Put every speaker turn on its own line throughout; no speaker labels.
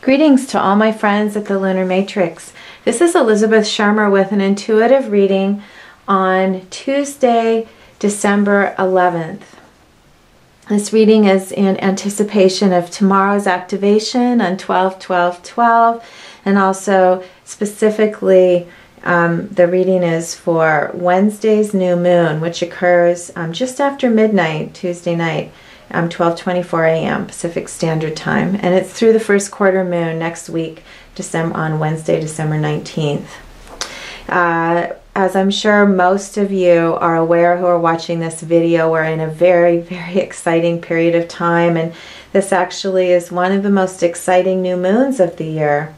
Greetings to all my friends at the Lunar Matrix. This is Elizabeth Shermer with an intuitive reading on Tuesday, December 11th. This reading is in anticipation of tomorrow's activation on 12/12/12, and also specifically the reading is for Wednesday's new moon, which occurs just after midnight, Tuesday night. 12:24 a.m. Pacific Standard Time, and it's through the first quarter moon next week, on Wednesday, December 19th. As I'm sure most of you are aware who are watching this video, we're in a very, very exciting period of time, and this actually is one of the most exciting new moons of the year.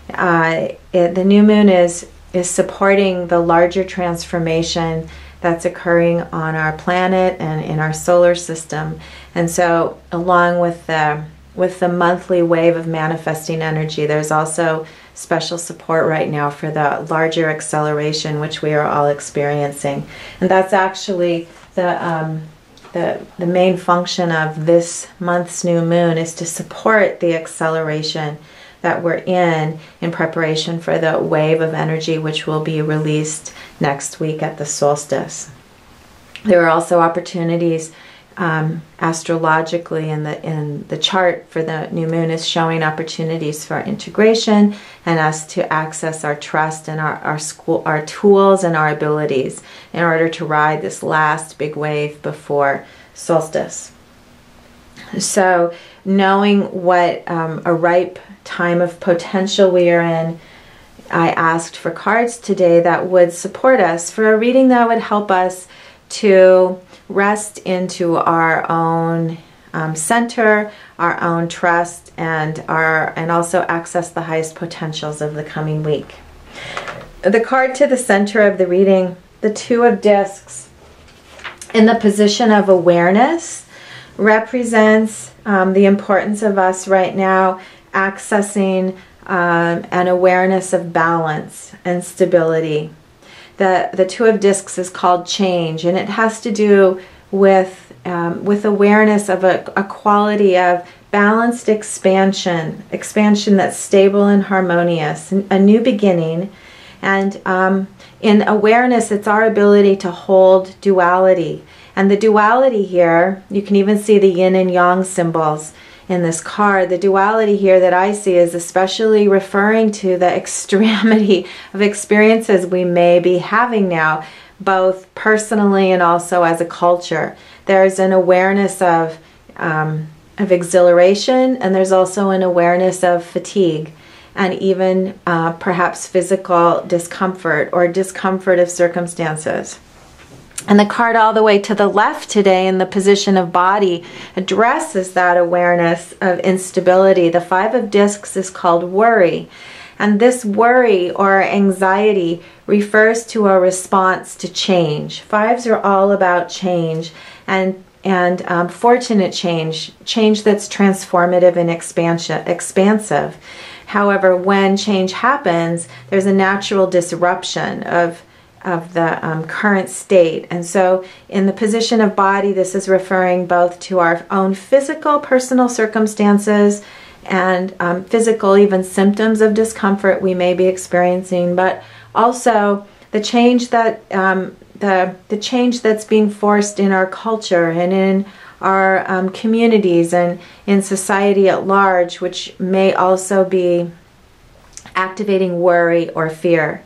The new moon is supporting the larger transformation that's occurring on our planet and in our solar system. And so along with the monthly wave of manifesting energy, there's also special support right now for the larger acceleration which we are all experiencing. And that's actually the main function of this month's new moon, is to support the acceleration that we're in preparation for the wave of energy which will be released next week at the solstice. There are also opportunities astrologically in the chart for the new moon is showing opportunities for integration and us to access our trust and our tools and our abilities in order to ride this last big wave before solstice. So knowing what a ripe time of potential we are in, I asked for cards today that would support us for a reading that would help us to rest into our own center, our own trust, and also access the highest potentials of the coming week. The card to the center of the reading, the Two of Discs, in the position of awareness, represents the importance of us right now accessing an awareness of balance and stability. The Two of Discs is called change, and it has to do with awareness of a quality of balanced expansion that's stable and harmonious, a new beginning. And in awareness, it's our ability to hold duality. And the duality here, you can even see the yin and yang symbols in this card. The duality here that I see is especially referring to the extremity of experiences we may be having now, both personally and also as a culture. There's an awareness of exhilaration, and there's also an awareness of fatigue, and even perhaps physical discomfort or discomfort of circumstances. And the card all the way to the left today in the position of body addresses that awareness of instability. The Five of Discs is called worry. And this worry or anxiety refers to a response to change. Fives are all about change and fortunate change that's transformative and expansive. However, when change happens, there's a natural disruption of the current state. And so in the position of body, this is referring both to our own physical personal circumstances and physical even symptoms of discomfort we may be experiencing, but also the change that the change that's being forced in our culture and in our communities and in society at large, which may also be activating worry or fear.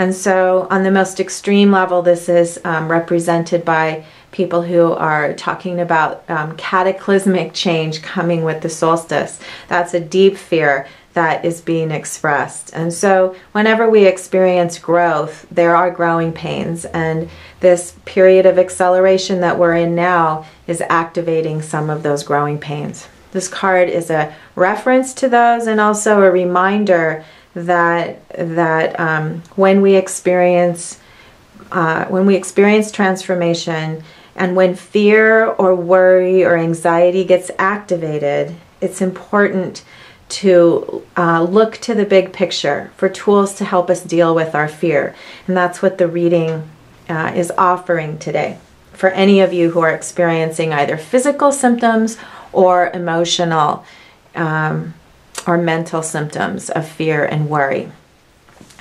And so on the most extreme level, this is represented by people who are talking about cataclysmic change coming with the solstice. That's a deep fear that is being expressed. And so whenever we experience growth, there are growing pains. And this period of acceleration that we're in now is activating some of those growing pains. This card is a reference to those and also a reminder that when we experience transformation, and when fear or worry or anxiety gets activated, it's important to look to the big picture for tools to help us deal with our fear. And that's what the reading is offering today for any of you who are experiencing either physical symptoms or emotional or mental symptoms of fear and worry.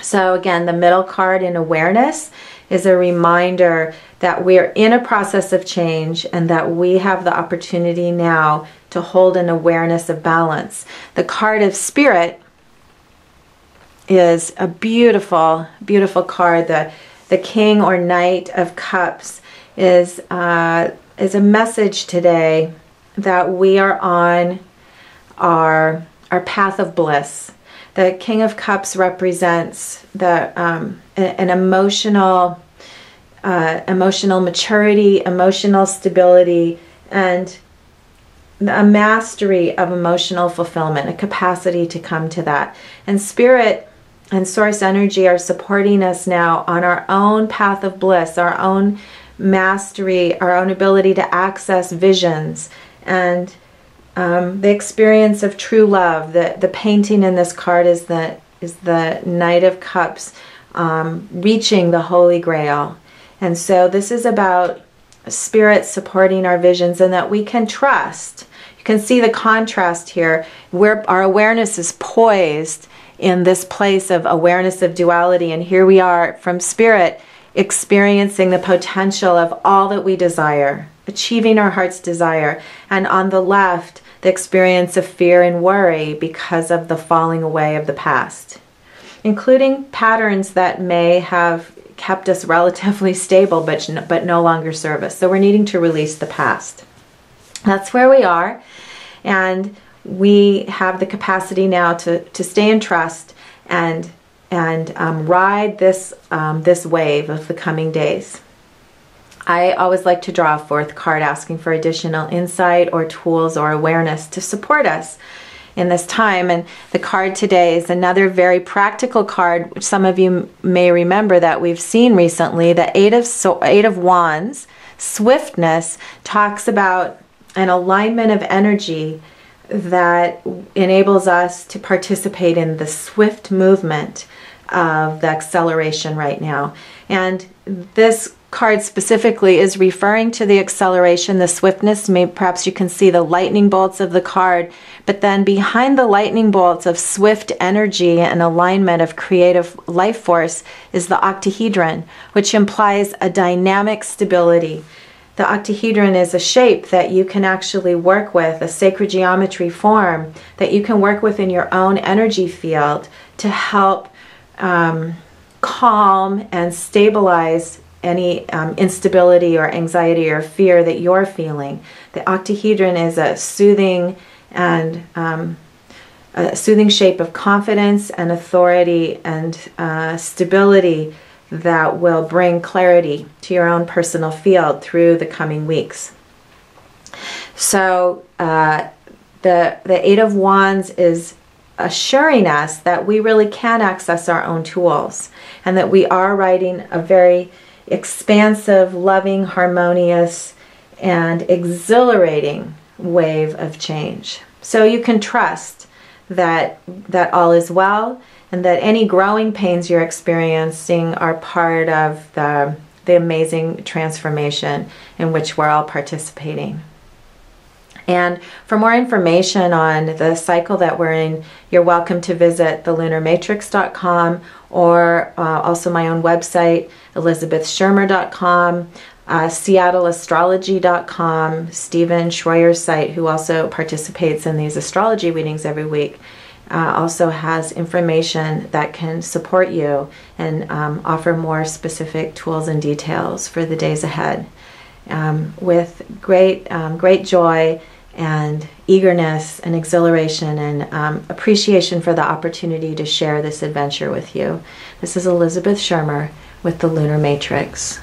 So again, the middle card in awareness is a reminder that we're in a process of change and that we have the opportunity now to hold an awareness of balance. The card of spirit is a beautiful, beautiful card. The King or Knight of Cups is a message today that we are on our path of bliss. The King of Cups represents an emotional maturity, emotional stability, and a mastery of emotional fulfillment, a capacity to come to that. And Spirit and Source Energy are supporting us now on our own path of bliss, our own mastery, our own ability to access visions, and the experience of true love. The painting in this card is the Knight of Cups reaching the Holy Grail. And so this is about Spirit supporting our visions and that we can trust. You can see the contrast here where our awareness is poised in this place of awareness of duality, and here we are from Spirit experiencing the potential of all that we desire, achieving our heart's desire, and on the left the experience of fear and worry because of the falling away of the past, including patterns that may have kept us relatively stable but no longer serve us. So we're needing to release the past. That's where we are, and we have the capacity now to stay in trust and ride this wave of the coming days. I always like to draw a fourth card asking for additional insight or tools or awareness to support us in this time. And the card today is another very practical card, which some of you may remember that we've seen recently. The Eight of Wands, swiftness, talks about an alignment of energy that enables us to participate in the swift movement of the acceleration right now. And this card specifically is referring to the acceleration, the swiftness. Maybe perhaps you can see the lightning bolts of the card, but then behind the lightning bolts of swift energy and alignment of creative life force is the octahedron, which implies a dynamic stability. The octahedron is a shape that you can actually work with, a sacred geometry form that you can work with in your own energy field to help calm and stabilize any instability or anxiety or fear that you're feeling. The octahedron is a soothing and a soothing shape of confidence and authority and stability that will bring clarity to your own personal field through the coming weeks. So the Eight of Wands is assuring us that we really can access our own tools and that we are riding a very expansive, loving, harmonious, and exhilarating wave of change. So you can trust that all is well, and that any growing pains you're experiencing are part of the amazing transformation in which we're all participating. And for more information on the cycle that we're in, you're welcome to visit thelunarmatrix.com or also my own website, elizabethshermer.com, seattleastrology.com, Stephen Schroyer's site, who also participates in these astrology readings every week, also has information that can support you and offer more specific tools and details for the days ahead. With great joy and eagerness and exhilaration and appreciation for the opportunity to share this adventure with you. This is Elizabeth Shermer with the Lunar Matrix.